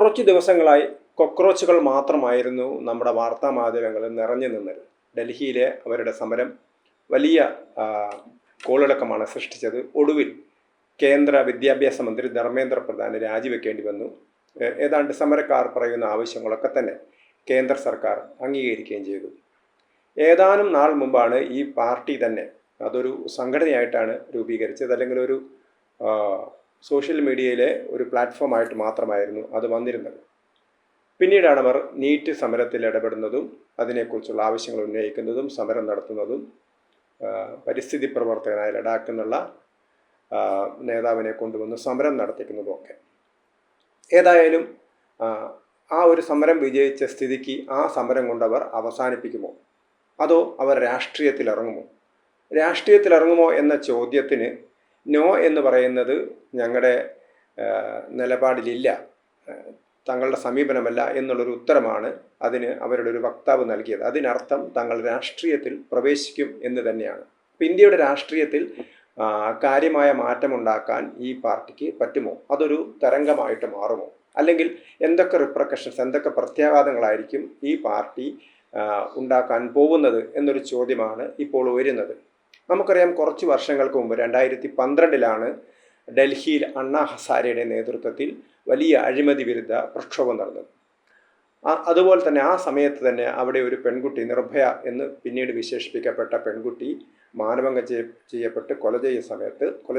കുറച്ച് ദിവസങ്ങളായി കൊക്രോച്ചുകൾ മാത്രമായിരുന്നു നമ്മുടെ വാർത്താ മാധ്യമങ്ങളിൽ നിറഞ്ഞു നിന്നത്. ഡൽഹിയിലെ അവരുടെ സമരം വലിയ കോളിളക്കമാണ് സൃഷ്ടിച്ചത്. ഒടുവിൽ കേന്ദ്ര വിദ്യാഭ്യാസ മന്ത്രി ധർമ്മേന്ദ്ര പ്രധാന് രാജിവെക്കേണ്ടി വന്നു. ഏതാണ്ട് സമരക്കാർ പറയുന്ന ആവശ്യങ്ങളൊക്കെ തന്നെ കേന്ദ്ര സർക്കാർ അംഗീകരിക്കുകയും ചെയ്തു. ഏതാനും നാൾ മുമ്പാണ് ഈ പാർട്ടി തന്നെ അതൊരു സംഘടനയായിട്ടാണ് രൂപീകരിച്ചത്. അല്ലെങ്കിൽ ഒരു സോഷ്യൽ മീഡിയയിലെ ഒരു പ്ലാറ്റ്ഫോമായിട്ട് മാത്രമായിരുന്നു അത് വന്നിരുന്നത്. പിന്നീടാണ് അവർ നീറ്റ് സമരത്തിൽ ഇടപെടുന്നതും അതിനെക്കുറിച്ചുള്ള ആവശ്യങ്ങൾ ഉന്നയിക്കുന്നതും സമരം നടത്തുന്നതും പരിസ്ഥിതി പ്രവർത്തകനായ ലഡാക്ക് എന്നുള്ള നേതാവിനെ കൊണ്ടുവന്ന് സമരം നടത്തിക്കുന്നതും ഒക്കെ. ഏതായാലും ആ ഒരു സമരം വിജയിച്ച സ്ഥിതിക്ക് ആ സമരം കൊണ്ടവർ അവസാനിപ്പിക്കുമോ, അതോ അവർ രാഷ്ട്രീയത്തിലിറങ്ങുമോ? രാഷ്ട്രീയത്തിലിറങ്ങുമോ എന്ന ചോദ്യത്തിന് നോ എന്ന് പറയുന്നത് ഞങ്ങളുടെ നിലപാടിലില്ല, തങ്ങളുടെ സമീപനമല്ല എന്നുള്ളൊരു ഉത്തരമാണ് അതിന് അവരുടെ ഒരു വക്താവ് നൽകിയത്. അതിനർത്ഥം തങ്ങൾ രാഷ്ട്രീയത്തിൽ പ്രവേശിക്കും എന്ന് തന്നെയാണ്. അപ്പം ഇന്ത്യയുടെ രാഷ്ട്രീയത്തിൽ കാര്യമായ മാറ്റമുണ്ടാക്കാൻ ഈ പാർട്ടിക്ക് പറ്റുമോ? അതൊരു തരംഗമായിട്ട് മാറുമോ? അല്ലെങ്കിൽ എന്തൊക്കെ റിപ്രക്കഷൻസ്, എന്തൊക്കെ പ്രത്യാഘാതങ്ങളായിരിക്കും ഈ പാർട്ടി ഉണ്ടാക്കാൻ പോകുന്നത് എന്നൊരു ചോദ്യമാണ് ഇപ്പോൾ ഉയരുന്നത്. നമുക്കറിയാം, കുറച്ച് വർഷങ്ങൾക്ക് മുമ്പ് 2012 ഡൽഹിയിൽ അണ്ണാ ഹസാരെയുടെ നേതൃത്വത്തിൽ വലിയ അഴിമതി വിരുദ്ധ പ്രക്ഷോഭം നടന്നത്. അതുപോലെ തന്നെ ആ സമയത്ത് തന്നെ അവിടെ ഒരു പെൺകുട്ടി, നിർഭയ എന്ന് പിന്നീട് വിശേഷിപ്പിക്കപ്പെട്ട പെൺകുട്ടി മാനഭംഗം ചെയ്യപ്പെട്ട് കൊല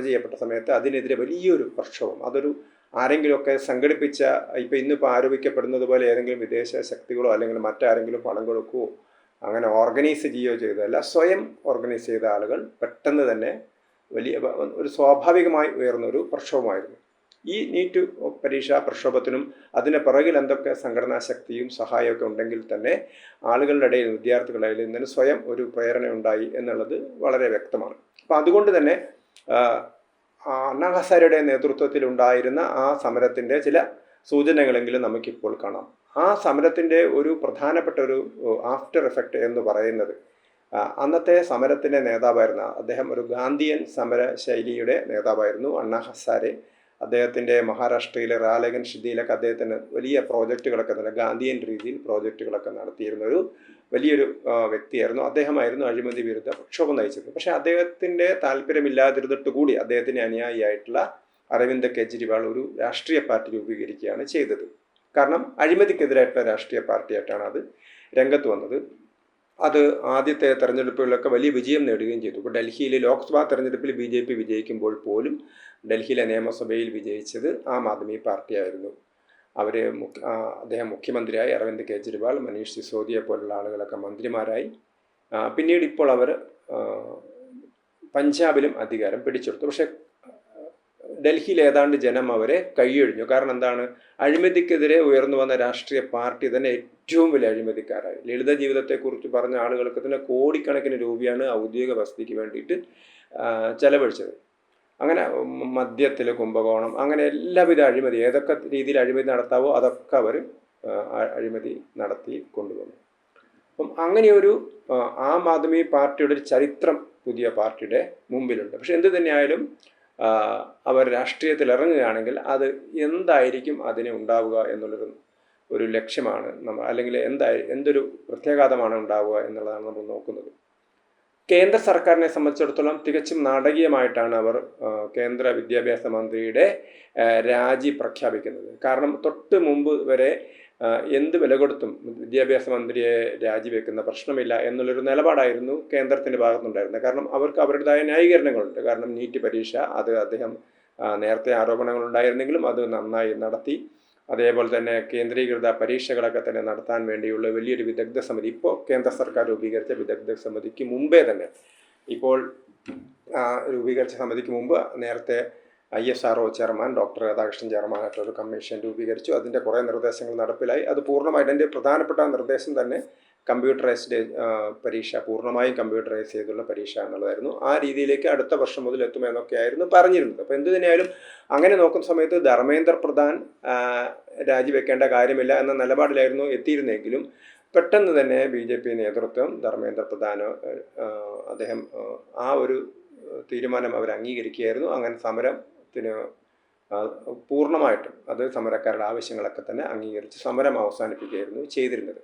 ചെയ്യപ്പെട്ട സമയത്ത് അതിനെതിരെ വലിയൊരു പ്രക്ഷോഭം, അതൊരു ആരെങ്കിലുമൊക്കെ സംഘടിപ്പിച്ച, ഇന്നിപ്പോൾ ആരോപിക്കപ്പെടുന്നത് പോലെ ഏതെങ്കിലും വിദേശ ശക്തികളോ അല്ലെങ്കിൽ മറ്റാരെങ്കിലും പണം കൊടുക്കുകയോ അങ്ങനെ ഓർഗനൈസ് ചെയ്യുകയോ ചെയ്തതല്ല, സ്വയം ഓർഗനൈസ് ചെയ്ത ആളുകൾ പെട്ടെന്ന് തന്നെ വലിയ ഒരു സ്വാഭാവികമായി ഉയർന്നൊരു പ്രക്ഷോഭമായിരുന്നു. ഈ നീറ്റ് പരീക്ഷാ പ്രക്ഷോഭത്തിനും അതിന് പിറകിൽ എന്തൊക്കെ സംഘടനാ ശക്തിയും സഹായമൊക്കെ ഉണ്ടെങ്കിൽ തന്നെ ആളുകളുടെ ഇടയിൽ, വിദ്യാർത്ഥികളുടെ ഇടയിൽ നിന്ന് സ്വയം ഒരു പ്രേരണ ഉണ്ടായി എന്നുള്ളത് വളരെ വ്യക്തമാണ്. അപ്പം അതുകൊണ്ട് തന്നെ അണ്ണാ ഹസാരെയുടെ നേതൃത്വത്തിലുണ്ടായിരുന്ന ആ സമരത്തിൻ്റെ ചില സൂചനകളെങ്കിലും നമുക്കിപ്പോൾ കാണാം. ആ സമരത്തിൻ്റെ ഒരു പ്രധാനപ്പെട്ട ഒരു ആഫ്റ്റർ എഫക്റ്റ് എന്ന് പറയുന്നത്, അന്നത്തെ സമരത്തിൻ്റെ നേതാവായിരുന്ന അദ്ദേഹം ഒരു ഗാന്ധിയൻ സമര ശൈലിയുടെ നേതാവായിരുന്നു അണ്ണാ ഹസാരെ. അദ്ദേഹത്തിൻ്റെ മഹാരാഷ്ട്രയിലെ റാലേഗൻ ഷിദ്ദിയിലൊക്കെ അദ്ദേഹത്തിന് വലിയ പ്രോജക്റ്റുകളൊക്കെ തന്നെ ഗാന്ധിയൻ രീതിയിൽ പ്രോജക്റ്റുകളൊക്കെ നടത്തിയിരുന്ന ഒരു വലിയൊരു വ്യക്തിയായിരുന്നു. അദ്ദേഹമായിരുന്നു അഴിമതി വിരുദ്ധ പ്രക്ഷോഭം നയിച്ചത്. പക്ഷേ അദ്ദേഹത്തിൻ്റെ താല്പര്യമില്ലാതിരുന്നിട്ട് കൂടി അദ്ദേഹത്തിന് അനുയായിയായിട്ടുള്ള അരവിന്ദ് കെജ്രിവാൾ ഒരു രാഷ്ട്രീയ പാർട്ടി രൂപീകരിക്കുകയാണ് ചെയ്തത്. കാരണം അഴിമതിക്കെതിരായിട്ടുള്ള രാഷ്ട്രീയ പാർട്ടിയായിട്ടാണ് അത് രംഗത്ത് വന്നത്. അത് ആദ്യത്തെ തെരഞ്ഞെടുപ്പുകളിലൊക്കെ വലിയ വിജയം നേടുകയും ചെയ്തു. ഇപ്പോൾ ഡൽഹിയിലെ ലോക്സഭാ തെരഞ്ഞെടുപ്പിൽ BJP വിജയിക്കുമ്പോൾ പോലും ഡൽഹിയിലെ നിയമസഭയിൽ വിജയിച്ചത് ആം ആദ്മി പാർട്ടിയായിരുന്നു. അദ്ദേഹം മുഖ്യമന്ത്രിയായി, അരവിന്ദ് കെജ്രിവാൾ, മനീഷ് സിസോദിയെ പോലുള്ള ആളുകളൊക്കെ മന്ത്രിമാരായി. പിന്നീട് ഇപ്പോൾ അവർ പഞ്ചാബിലും അധികാരം പിടിച്ചെടുത്തു. പക്ഷേ ഡൽഹിയിൽ ഏതാണ്ട് ജനം അവരെ കൈയൊഴിഞ്ഞു. കാരണം എന്താണ്? അഴിമതിക്കെതിരെ ഉയർന്നു വന്ന രാഷ്ട്രീയ പാർട്ടി തന്നെ ഏറ്റവും വലിയ അഴിമതിക്കാരായി. ലളിത ജീവിതത്തെക്കുറിച്ച് പറഞ്ഞ ആളുകൾക്ക് തന്നെ കോടിക്കണക്കിന് രൂപയാണ് ഔദ്യോഗിക വസതിക്ക് വേണ്ടിയിട്ട് ചെലവഴിച്ചത്. അങ്ങനെ മദ്യത്തിൽ കുംഭകോണം, അങ്ങനെ എല്ലാവിധ അഴിമതി, ഏതൊക്കെ രീതിയിൽ അഴിമതി നടത്താവോ അതൊക്കെ അവർ അഴിമതി നടത്തി കൊണ്ടുവന്നു. അപ്പം അങ്ങനെയൊരു ആം ആദ്മി പാർട്ടിയുടെ ഒരു ചരിത്രം പുതിയ പാർട്ടിയുടെ മുമ്പിലുണ്ട്. പക്ഷെ എന്ത് തന്നെയായാലും അവർ രാഷ്ട്രീയത്തിൽ ഇറങ്ങുകയാണെങ്കിൽ അത് എന്തായിരിക്കും അതിന് ഉണ്ടാവുക എന്നുള്ളൊരു ലക്ഷ്യമാണ് നമ്മൾ, അല്ലെങ്കിൽ എന്തൊരു പ്രത്യാഘാതമാണ് ഉണ്ടാവുക എന്നുള്ളതാണ് നമ്മൾ നോക്കുന്നത്. കേന്ദ്ര സർക്കാരിനെ സംബന്ധിച്ചിടത്തോളം തികച്ചും നാടകീയമായിട്ടാണ് അവർ കേന്ദ്ര വിദ്യാഭ്യാസ മന്ത്രിയുടെ രാജി പ്രഖ്യാപിക്കുന്നത്. കാരണം തൊട്ട് മുമ്പ് വരെ എന്ത് വില കൊടുത്തും വിദ്യാഭ്യാസ മന്ത്രിയെ രാജിവെക്കുന്ന പ്രശ്നമില്ല എന്നുള്ളൊരു നിലപാടായിരുന്നു കേന്ദ്രത്തിൻ്റെ ഭാഗത്തുനിന്നുണ്ടായിരുന്നത്. കാരണം അവർക്ക് അവരുടേതായ ന്യായീകരണങ്ങളുണ്ട്. കാരണം നീറ്റ് പരീക്ഷ അത് അദ്ദേഹം നേരത്തെ ആരോപണങ്ങളുണ്ടായിരുന്നെങ്കിലും അത് നന്നായി നടത്തി. അതേപോലെ തന്നെ കേന്ദ്രീകൃത പരീക്ഷകളൊക്കെ തന്നെ നടത്താൻ വേണ്ടിയുള്ള വലിയൊരു വിദഗ്ധ സമിതി, ഇപ്പോൾ കേന്ദ്ര സർക്കാർ രൂപീകരിച്ച വിദഗ്ധ സമിതിക്ക് മുമ്പേ തന്നെ, ഇപ്പോൾ രൂപീകരിച്ച സമിതിക്ക് മുമ്പ് നേരത്തെ ISRO ചെയർമാൻ ഡോക്ടർ രാധാകൃഷ്ണൻ ചെയർമാനായിട്ടൊരു കമ്മീഷൻ രൂപീകരിച്ചു. അതിൻ്റെ കുറേ നിർദ്ദേശങ്ങൾ നടപ്പിലായി. അത് പൂർണ്ണമായിട്ട്, അതിൻ്റെ പ്രധാനപ്പെട്ട നിർദ്ദേശം തന്നെ കമ്പ്യൂട്ടറൈസ്ഡ് പരീക്ഷ, പൂർണ്ണമായും കമ്പ്യൂട്ടറൈസ് ചെയ്തുള്ള പരീക്ഷ എന്നുള്ളതായിരുന്നു. ആ രീതിയിലേക്ക് അടുത്ത വർഷം മുതൽ എത്തുമെന്നൊക്കെയായിരുന്നു പറഞ്ഞിരുന്നത്. അപ്പോൾ എന്ത് തന്നെയായാലും അങ്ങനെ നോക്കുന്ന സമയത്ത് ധർമ്മേന്ദ്ര പ്രധാൻ രാജിവെക്കേണ്ട കാര്യമില്ല എന്ന നിലപാടിലായിരുന്നു എത്തിയിരുന്നെങ്കിലും പെട്ടെന്ന് തന്നെ BJP നേതൃത്വം ധർമ്മേന്ദ്ര പ്രധാനോ അദ്ദേഹം ആ ഒരു തീരുമാനം അവർ അംഗീകരിക്കുകയായിരുന്നു. അങ്ങനെ സമരത്തിന് പൂർണ്ണമായിട്ടും അത് സമരക്കാരുടെ ആവശ്യങ്ങളൊക്കെ തന്നെ അംഗീകരിച്ച് സമരം അവസാനിപ്പിക്കുകയായിരുന്നു ചെയ്തിരുന്നത്.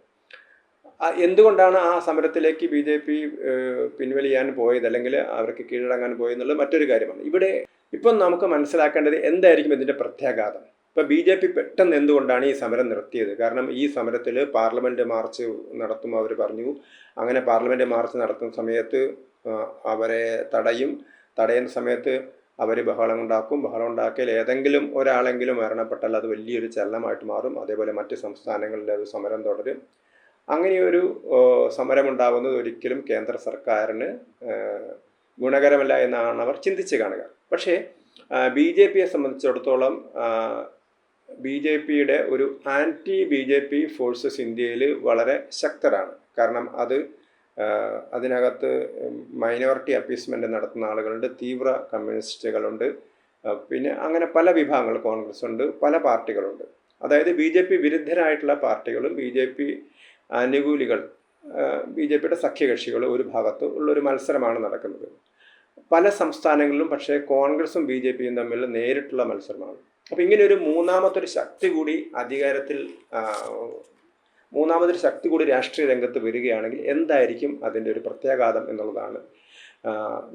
എന്തുകൊണ്ടാണ് ആ സമരത്തിലേക്ക് ബി ജെ പി പിൻവലിയാൻ പോയത്, അല്ലെങ്കിൽ അവർക്ക് കീഴടങ്ങാൻ പോയെന്നുള്ളത് മറ്റൊരു കാര്യമാണ്. ഇവിടെ ഇപ്പം നമുക്ക് മനസ്സിലാക്കേണ്ടത് എന്തായിരിക്കും ഇതിൻ്റെ പ്രത്യാഘാതം. ഇപ്പം ബി ജെ പി പെട്ടെന്ന് എന്തുകൊണ്ടാണ് ഈ സമരം നിർത്തിയത്? കാരണം ഈ സമരത്തിൽ പാർലമെൻറ്റ് മാർച്ച് നടത്തും അവർ പറഞ്ഞു. അങ്ങനെ പാർലമെൻറ്റ് മാർച്ച് നടത്തുന്ന സമയത്ത് അവരെ തടയുന്ന സമയത്ത് അവർ ബഹളം ഉണ്ടാക്കിയാൽ ഏതെങ്കിലും ഒരാളെങ്കിലും മരണപ്പെട്ടാൽ അത് വലിയൊരു ചലനമായിട്ട് മാറും. അതേപോലെ മറ്റ് സംസ്ഥാനങ്ങളിൽ അത് സമരം തുടരും. അങ്ങനെയൊരു സമരമുണ്ടാകുന്നത് ഒരിക്കലും കേന്ദ്ര സർക്കാരിന് ഗുണകരമല്ല എന്നാണ് അവർ ചിന്തിച്ച് കാണുക. പക്ഷേ ബി ജെ പിയെ സംബന്ധിച്ചിടത്തോളം ബി ജെ പിയുടെ ഒരു anti B J P forces ഇന്ത്യയിൽ വളരെ ശക്തരാണ്. കാരണം അതിനകത്ത് മൈനോറിറ്റി അപ്പീസ്മെൻ്റ് നടത്തുന്ന ആളുകളുണ്ട്, തീവ്ര കമ്മ്യൂണിസ്റ്റുകളുണ്ട്, പിന്നെ അങ്ങനെ പല വിഭാഗങ്ങൾ, കോൺഗ്രസ് ഉണ്ട്, പല പാർട്ടികളുണ്ട്. അതായത് ബി ജെ പി വിരുദ്ധരായിട്ടുള്ള പാർട്ടികളും ബി ജെ പി അനുകൂലികൾ, ബി ജെ പിയുടെ സഖ്യകക്ഷികൾ ഒരു ഭാഗത്ത് ഉള്ളൊരു മത്സരമാണ് നടക്കുന്നത്. പല സംസ്ഥാനങ്ങളിലും പക്ഷേ കോൺഗ്രസും ബി ജെ പിയും തമ്മിൽ നേരിട്ടുള്ള മത്സരമാണ്. അപ്പോൾ ഇങ്ങനെ ഒരു മൂന്നാമതൊരു ശക്തി കൂടി രാഷ്ട്രീയ രംഗത്ത് വരികയാണെങ്കിൽ എന്തായിരിക്കും അതിൻ്റെ ഒരു പ്രത്യാഘാതം എന്നുള്ളതാണ്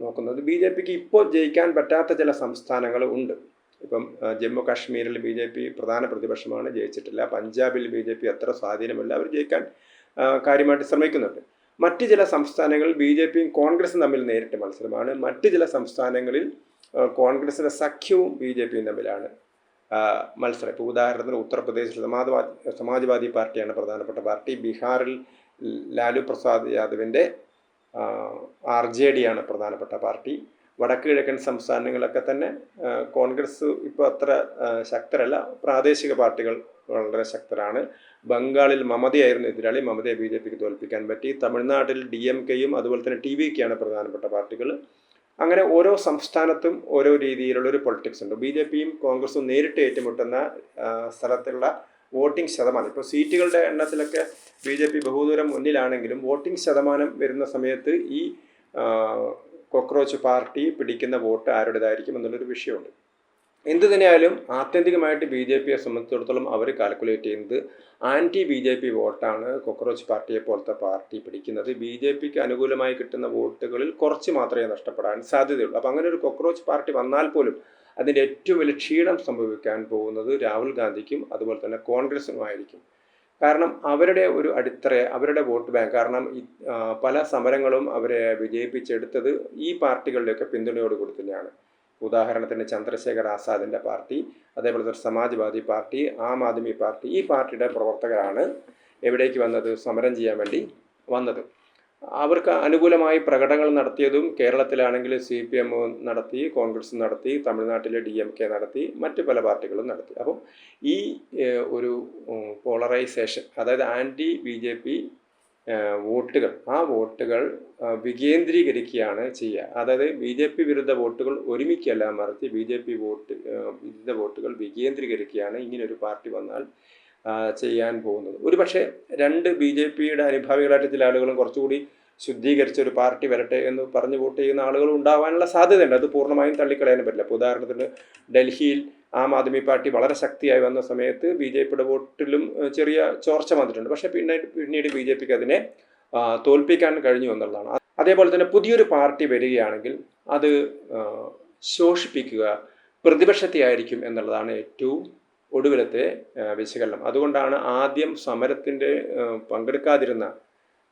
നോക്കുന്നത്. ബി ജെ പിക്ക് ഇപ്പോൾ ജയിക്കാൻ പറ്റാത്ത ചില സംസ്ഥാനങ്ങൾ ഉണ്ട്. ഇപ്പം ജമ്മു കാശ്മീരിൽ ബി ജെ പി പ്രധാന പ്രതിപക്ഷമാണ്, ജയിച്ചിട്ടില്ല. പഞ്ചാബിൽ ബി ജെ പി അത്ര സ്വാധീനമില്ല, അവർ ജയിക്കാൻ കാര്യമായിട്ട് ശ്രമിക്കുന്നുണ്ട്. മറ്റ് ചില സംസ്ഥാനങ്ങളിൽ ബി ജെ പിയും കോൺഗ്രസും തമ്മിൽ നേരിട്ട് മത്സരമാണ്. മറ്റ് ചില സംസ്ഥാനങ്ങളിൽ കോൺഗ്രസിൻ്റെ സഖ്യവും ബി ജെ പിയും തമ്മിലാണ് മത്സരം. ഇപ്പോൾ ഉദാഹരണത്തിന് ഉത്തർപ്രദേശിൽ സമാജ്വാദി പാർട്ടിയാണ് പ്രധാനപ്പെട്ട പാർട്ടി. ബീഹാറിൽ ലാലു പ്രസാദ് യാദവിൻ്റെ RJD ആണ് പ്രധാനപ്പെട്ട പാർട്ടി. വടക്ക് കിഴക്കൻ സംസ്ഥാനങ്ങളിലൊക്കെ തന്നെ കോൺഗ്രസ് ഇപ്പോൾ അത്ര ശക്തരല്ല, പ്രാദേശിക പാർട്ടികൾ വളരെ ശക്തരാണ്. ബംഗാളിൽ മമതയായിരുന്നു എതിരാളി, മമതയെ ബി ജെ പിക്ക് തോൽപ്പിക്കാൻ പറ്റി. തമിഴ്നാട്ടിൽ DMKയും അതുപോലെ തന്നെ TVKയാണ് പ്രധാനപ്പെട്ട പാർട്ടികൾ. അങ്ങനെ ഓരോ സംസ്ഥാനത്തും ഓരോ രീതിയിലുള്ളൊരു പൊളിറ്റിക്സ് ഉണ്ട്. ബി ജെ പിയും കോൺഗ്രസും നേരിട്ട് ഏറ്റുമുട്ടുന്ന സ്ഥലത്തുള്ള വോട്ടിംഗ് ശതമാനം, ഇപ്പോൾ സീറ്റുകളുടെ എണ്ണത്തിലൊക്കെ ബി ജെ പി ബഹുദൂരം മുന്നിലാണെങ്കിലും വോട്ടിംഗ് ശതമാനം വരുന്ന സമയത്ത് ഈ കോക്രോച്ച് പാർട്ടി പിടിക്കുന്ന വോട്ട് ആരുടേതായിരിക്കും എന്നുള്ളൊരു വിഷയമുണ്ട്. എന്തു തന്നെയായാലും ആത്യന്തികമായിട്ട് ബി ജെ പിയെ സംബന്ധിച്ചിടത്തോളം അവർ കാൽക്കുലേറ്റ് ചെയ്യുന്നത് ആൻറ്റി ബി ജെ പി വോട്ടാണ് കോക്രോച്ച് പാർട്ടിയെ പോലത്തെ പാർട്ടി പിടിക്കുന്നത്. ബി ജെ പിക്ക് അനുകൂലമായി കിട്ടുന്ന വോട്ടുകളിൽ കുറച്ച് മാത്രമേ നഷ്ടപ്പെടാൻ സാധ്യതയുള്ളൂ. അപ്പം അങ്ങനെ ഒരു കോക്രോച്ച് പാർട്ടി വന്നാൽ പോലും അതിൻ്റെ ഏറ്റവും വലിയ ക്ഷീണം സംഭവിക്കാൻ പോകുന്നത് രാഹുൽ ഗാന്ധിക്കും അതുപോലെ തന്നെ കോൺഗ്രസിനുമായിരിക്കും. കാരണം അവരുടെ ഒരു അടിത്തറ, അവരുടെ വോട്ട് ബാങ്ക്, കാരണം പല സമരങ്ങളും അവരെ വിജയിപ്പിച്ചെടുത്തത് ഈ പാർട്ടികളുടെയൊക്കെ പിന്തുണയോടുകൂടി തന്നെയാണ്. ഉദാഹരണത്തിന് ചന്ദ്രശേഖർ ആസാദിൻ്റെ പാർട്ടി, അതേപോലെ തന്നെ സമാജ്വാദി പാർട്ടി, ആം ആദ്മി പാർട്ടി, ഈ പാർട്ടിയുടെ പ്രവർത്തകരാണ് എവിടേക്ക് വന്നത്, സമരം ചെയ്യാൻ വേണ്ടി വന്നത്. അവർക്ക് അനുകൂലമായി പ്രകടനങ്ങൾ നടത്തിയതും കേരളത്തിലാണെങ്കിൽ CPM നടത്തി, കോൺഗ്രസ് നടത്തി, തമിഴ്നാട്ടിലെ DMK നടത്തി, മറ്റ് പല പാർട്ടികളും നടത്തി. അപ്പം ഈ ഒരു പോളറൈസേഷൻ, അതായത് ആൻറ്റി ബി ജെ പി വോട്ടുകൾ, ആ വോട്ടുകൾ വികേന്ദ്രീകരിക്കുകയാണ് ചെയ്യുക. അതായത് ബി ജെ പി വിരുദ്ധ വോട്ടുകൾ ഒരുമിക്കല്ല, മറിച്ച് ബി ജെ പി വിരുദ്ധ വോട്ടുകൾ വികേന്ദ്രീകരിക്കുകയാണ് ഇങ്ങനൊരു പാർട്ടി വന്നാൽ ചെയ്യാൻ പോകുന്നത്. ഒരു പക്ഷേ രണ്ട് ബി ജെ പിയുടെ അനുഭാവികളായിട്ട് ചില ആളുകളും കുറച്ചുകൂടി ശുദ്ധീകരിച്ച ഒരു പാർട്ടി വരട്ടെ എന്ന് പറഞ്ഞ് വോട്ട് ചെയ്യുന്ന ആളുകൾ ഉണ്ടാവാനുള്ള സാധ്യതയുണ്ട്. അത് പൂർണ്ണമായും തള്ളിക്കളയാനും പറ്റില്ല. ഇപ്പോൾ ഉദാഹരണത്തിന് ഡൽഹിയിൽ ആം ആദ്മി പാർട്ടി വളരെ ശക്തിയായി വന്ന സമയത്ത് ബി ജെ പിയുടെ വോട്ടിലും ചെറിയ ചോർച്ച വന്നിട്ടുണ്ട്. പക്ഷേ പിന്നീട് ബി ജെ പിക്ക് അതിനെ തോൽപ്പിക്കാൻ കഴിഞ്ഞു എന്നുള്ളതാണ്. അതേപോലെ തന്നെ പുതിയൊരു പാർട്ടി വരികയാണെങ്കിൽ അത് ശോഷിപ്പിക്കുക പ്രതിപക്ഷത്തെയായിരിക്കും എന്നുള്ളതാണ് ഏറ്റവും ഒടുവിലത്തെ വിശകലനം. അതുകൊണ്ടാണ് ആദ്യം സമരത്തിൻ്റെ പങ്കെടുക്കാതിരുന്ന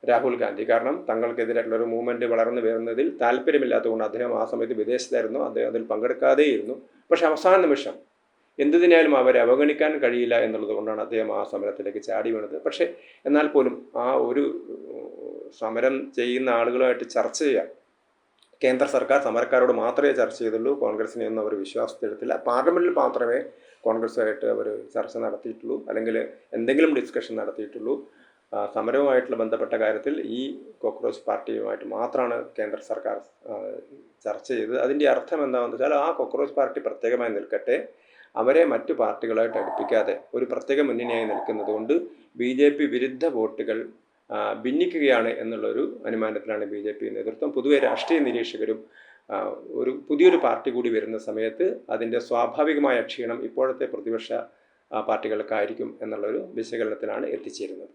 രാഹുൽ ഗാന്ധി, കാരണം തങ്ങൾക്കെതിരായിട്ടുള്ള ഒരു മൂവ്മെൻറ്റ് വളർന്നു വരുന്നതിൽ താല്പര്യമില്ലാത്തതുകൊണ്ട് അദ്ദേഹം ആ സമയത്ത് വിദേശത്തായിരുന്നു, അദ്ദേഹം അതിൽ പങ്കെടുക്കാതെയിരുന്നു. പക്ഷേ അവസാന നിമിഷം എന്തിനായാലും അവരെ അവഗണിക്കാൻ കഴിയില്ല എന്നുള്ളത് കൊണ്ടാണ് അദ്ദേഹം ആ സമരത്തിലേക്ക് ചാടി വീണത്. പക്ഷേ എന്നാൽ പോലും ആ ഒരു സമരം ചെയ്യുന്ന ആളുകളുമായിട്ട് ചർച്ച ചെയ്യാൻ കേന്ദ്ര സർക്കാർ സമരക്കാരോട് മാത്രമേ ചർച്ച ചെയ്തുള്ളൂ, കോൺഗ്രസിനെ ഒന്നും അവർ വിശ്വാസത്തിലെടുത്തില്ല. പാർലമെൻറ്റിൽ മാത്രമേ കോൺഗ്രസ്സുമായിട്ട് അവർ ചർച്ച നടത്തിയിട്ടുള്ളൂ, അല്ലെങ്കിൽ എന്തെങ്കിലും ഡിസ്കഷൻ നടത്തിയിട്ടുള്ളൂ. സമരവുമായിട്ടുള്ള ബന്ധപ്പെട്ട കാര്യത്തിൽ ഈ കോക്രോച്ച് പാർട്ടിയുമായിട്ട് മാത്രമാണ് കേന്ദ്ര സർക്കാർ ചർച്ച ചെയ്തത്. അതിൻ്റെ അർത്ഥം എന്താണെന്ന് വെച്ചാൽ ആ കോക്രോച്ച് പാർട്ടി പ്രത്യേകമായി നിൽക്കട്ടെ, അവരെ മറ്റു പാർട്ടികളായിട്ട് അടുപ്പിക്കാതെ ഒരു പ്രത്യേക മുന്നണിയായി നിൽക്കുന്നത് കൊണ്ട് ബി ജെ പി വിരുദ്ധ വോട്ടുകൾ ഭിന്നിക്കുകയാണ് എന്നുള്ളൊരു അനുമാനത്തിലാണ് ബി ജെ പി നേതൃത്വം. പൊതുവെ രാഷ്ട്രീയ നിരീക്ഷകരും ഒരു പുതിയൊരു പാർട്ടി കൂടി വരുന്ന സമയത്ത് അതിൻ്റെ സ്വാഭാവികമായ ക്ഷീണം ഇപ്പോഴത്തെ പ്രതിപക്ഷ പാർട്ടികൾക്കായിരിക്കും എന്നുള്ളൊരു വിശകലനത്തിലാണ് എത്തിച്ചേരുന്നത്.